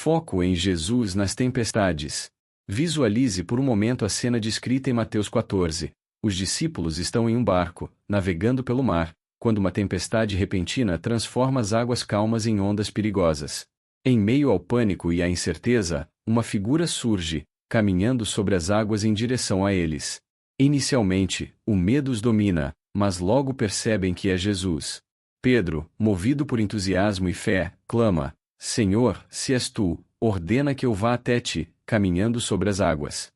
Foco em Jesus nas tempestades. Visualize por um momento a cena descrita em Mateus 14. Os discípulos estão em um barco, navegando pelo mar, quando uma tempestade repentina transforma as águas calmas em ondas perigosas. Em meio ao pânico e à incerteza, uma figura surge, caminhando sobre as águas em direção a eles. Inicialmente, o medo os domina, mas logo percebem que é Jesus. Pedro, movido por entusiasmo e fé, clama: Senhor, se és tu, ordena que eu vá até ti, caminhando sobre as águas.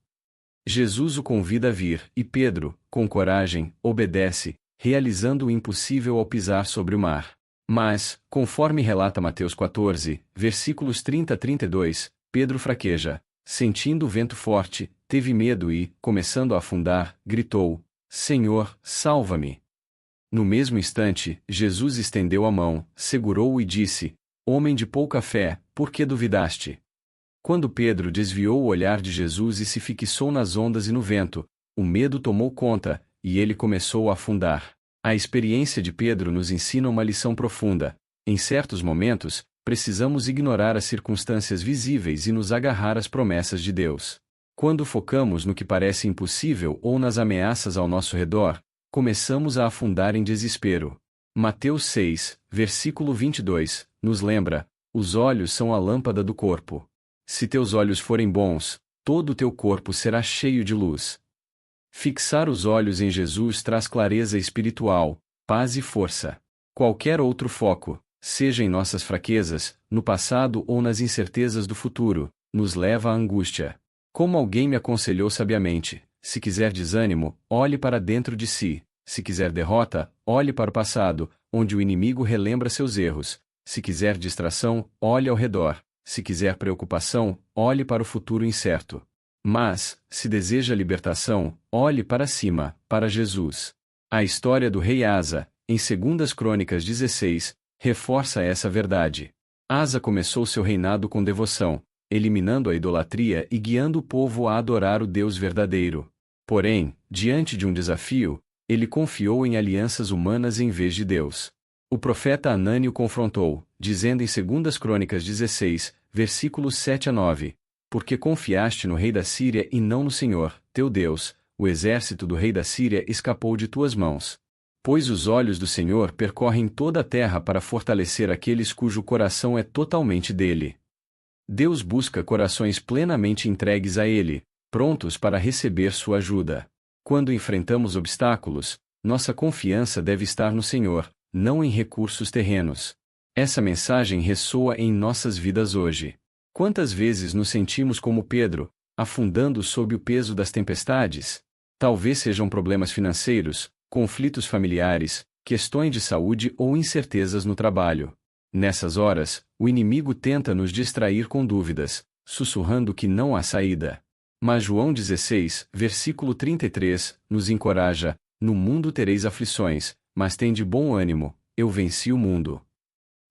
Jesus o convida a vir, e Pedro, com coragem, obedece, realizando o impossível ao pisar sobre o mar. Mas, conforme relata Mateus 14, versículos 30 a 32, Pedro fraqueja. Sentindo o vento forte, teve medo e, começando a afundar, gritou: Senhor, salva-me! No mesmo instante, Jesus estendeu a mão, segurou-o e disse: Homem de pouca fé, por que duvidaste? Quando Pedro desviou o olhar de Jesus e se fixou nas ondas e no vento, o medo tomou conta, e ele começou a afundar. A experiência de Pedro nos ensina uma lição profunda. Em certos momentos, precisamos ignorar as circunstâncias visíveis e nos agarrar às promessas de Deus. Quando focamos no que parece impossível ou nas ameaças ao nosso redor, começamos a afundar em desespero. Mateus 6, versículo 22, nos lembra: os olhos são a lâmpada do corpo. Se teus olhos forem bons, todo o teu corpo será cheio de luz. Fixar os olhos em Jesus traz clareza espiritual, paz e força. Qualquer outro foco, seja em nossas fraquezas, no passado ou nas incertezas do futuro, nos leva à angústia. Como alguém me aconselhou sabiamente: se quiser desânimo, olhe para dentro de si; se quiser derrota, olhe para o passado, onde o inimigo relembra seus erros; se quiser distração, olhe ao redor; se quiser preocupação, olhe para o futuro incerto. Mas, se deseja libertação, olhe para cima, para Jesus. A história do rei Asa, em 2 Crônicas 16, reforça essa verdade. Asa começou seu reinado com devoção, eliminando a idolatria e guiando o povo a adorar o Deus verdadeiro. Porém, diante de um desafio, ele confiou em alianças humanas em vez de Deus. O profeta Hanani o confrontou, dizendo em 2 Crônicas 16, versículos 7 a 9, porque confiaste no rei da Síria e não no Senhor, teu Deus, o exército do rei da Síria escapou de tuas mãos. Pois os olhos do Senhor percorrem toda a terra para fortalecer aqueles cujo coração é totalmente dele. Deus busca corações plenamente entregues a Ele, prontos para receber sua ajuda. Quando enfrentamos obstáculos, nossa confiança deve estar no Senhor, não em recursos terrenos. Essa mensagem ressoa em nossas vidas hoje. Quantas vezes nos sentimos como Pedro, afundando sob o peso das tempestades? Talvez sejam problemas financeiros, conflitos familiares, questões de saúde ou incertezas no trabalho. Nessas horas, o inimigo tenta nos distrair com dúvidas, sussurrando que não há saída. Mas João 16, versículo 33, nos encoraja: no mundo tereis aflições, mas tende bom ânimo, eu venci o mundo.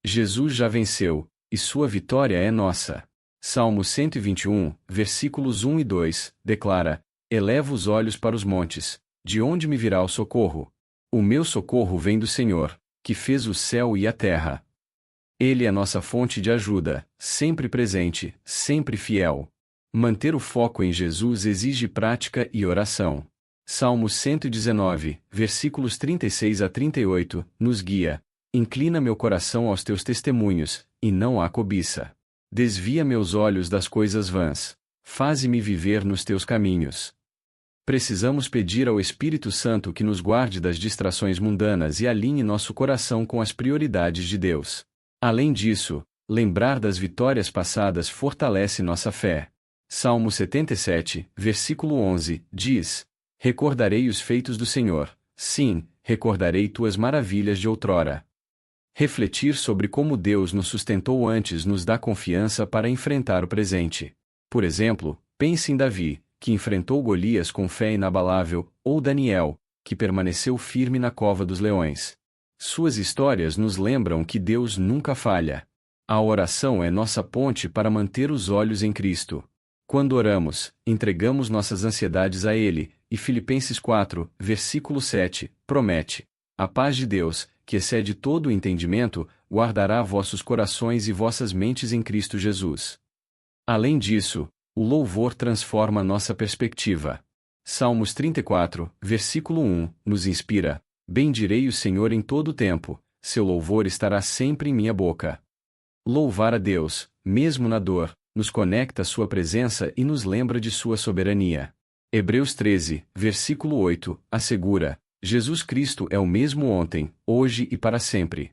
Jesus já venceu, e sua vitória é nossa. Salmo 121, versículos 1 e 2, declara: Elevo os olhos para os montes, de onde me virá o socorro? O meu socorro vem do Senhor, que fez o céu e a terra. Ele é nossa fonte de ajuda, sempre presente, sempre fiel. Manter o foco em Jesus exige prática e oração. Salmo 119, versículos 36 a 38, nos guia: Inclina meu coração aos teus testemunhos, e não à cobiça. Desvia meus olhos das coisas vãs. Faze-me viver nos teus caminhos. Precisamos pedir ao Espírito Santo que nos guarde das distrações mundanas e alinhe nosso coração com as prioridades de Deus. Além disso, lembrar das vitórias passadas fortalece nossa fé. Salmo 77, versículo 11, diz: Recordarei os feitos do Senhor, sim, recordarei tuas maravilhas de outrora. Refletir sobre como Deus nos sustentou antes nos dá confiança para enfrentar o presente. Por exemplo, pense em Davi, que enfrentou Golias com fé inabalável, ou Daniel, que permaneceu firme na cova dos leões. Suas histórias nos lembram que Deus nunca falha. A oração é nossa ponte para manter os olhos em Cristo. Quando oramos, entregamos nossas ansiedades a Ele, e Filipenses 4, versículo 7, promete: A paz de Deus, que excede todo o entendimento, guardará vossos corações e vossas mentes em Cristo Jesus. Além disso, o louvor transforma nossa perspectiva. Salmos 34, versículo 1, nos inspira: bendirei o Senhor em todo o tempo, seu louvor estará sempre em minha boca. Louvar a Deus, mesmo na dor, nos conecta à sua presença e nos lembra de sua soberania. Hebreus 13, versículo 8, assegura: Jesus Cristo é o mesmo ontem, hoje e para sempre.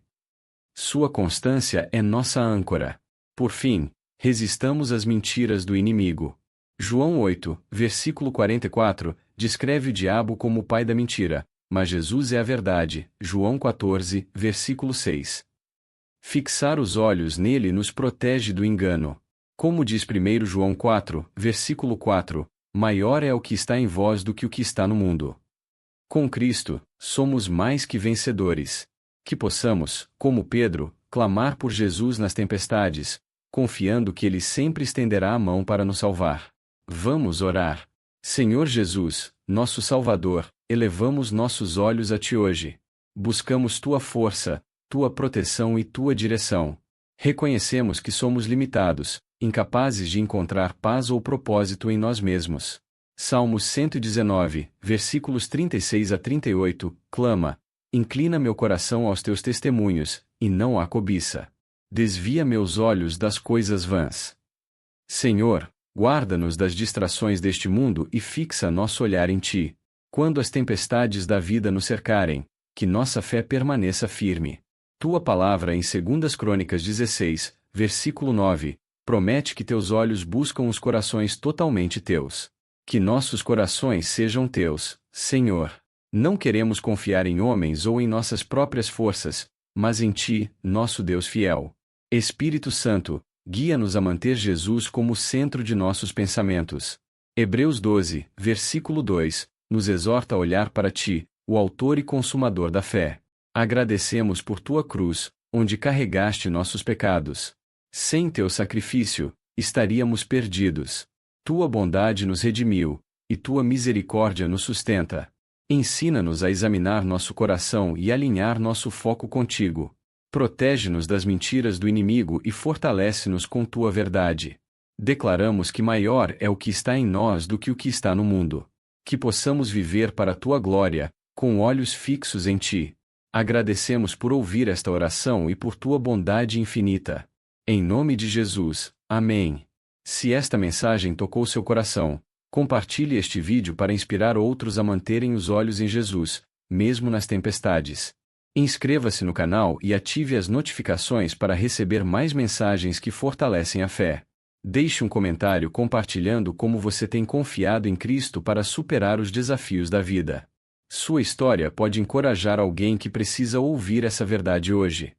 Sua constância é nossa âncora. Por fim, resistamos às mentiras do inimigo. João 8, versículo 44, descreve o diabo como o pai da mentira, mas Jesus é a verdade. João 14, versículo 6. Fixar os olhos nele nos protege do engano. Como diz 1 João 4, versículo 4, maior é o que está em vós do que o que está no mundo. Com Cristo, somos mais que vencedores. Que possamos, como Pedro, clamar por Jesus nas tempestades, confiando que Ele sempre estenderá a mão para nos salvar. Vamos orar. Senhor Jesus, nosso Salvador, elevamos nossos olhos a Ti hoje. Buscamos Tua força, Tua proteção e Tua direção. Reconhecemos que somos limitados, incapazes de encontrar paz ou propósito em nós mesmos. Salmos 119, versículos 36 a 38, clama: inclina meu coração aos Teus testemunhos, e não à cobiça. Desvia meus olhos das coisas vãs. Senhor, guarda-nos das distrações deste mundo e fixa nosso olhar em Ti. Quando as tempestades da vida nos cercarem, que nossa fé permaneça firme. Tua palavra em 2 Crônicas 16, versículo 9, promete que Teus olhos buscam os corações totalmente Teus. Que nossos corações sejam Teus, Senhor. Não queremos confiar em homens ou em nossas próprias forças, mas em Ti, nosso Deus fiel. Espírito Santo, guia-nos a manter Jesus como o centro de nossos pensamentos. Hebreus 12, versículo 2, nos exorta a olhar para Ti, o autor e consumador da fé. Agradecemos por Tua cruz, onde carregaste nossos pecados. Sem Teu sacrifício, estaríamos perdidos. Tua bondade nos redimiu, e Tua misericórdia nos sustenta. Ensina-nos a examinar nosso coração e alinhar nosso foco contigo. Protege-nos das mentiras do inimigo e fortalece-nos com Tua verdade. Declaramos que maior é o que está em nós do que o que está no mundo. Que possamos viver para a Tua glória, com olhos fixos em Ti. Agradecemos por ouvir esta oração e por Tua bondade infinita. Em nome de Jesus, amém. Se esta mensagem tocou seu coração, compartilhe este vídeo para inspirar outros a manterem os olhos em Jesus, mesmo nas tempestades. Inscreva-se no canal e ative as notificações para receber mais mensagens que fortalecem a fé. Deixe um comentário compartilhando como você tem confiado em Cristo para superar os desafios da vida. Sua história pode encorajar alguém que precisa ouvir essa verdade hoje.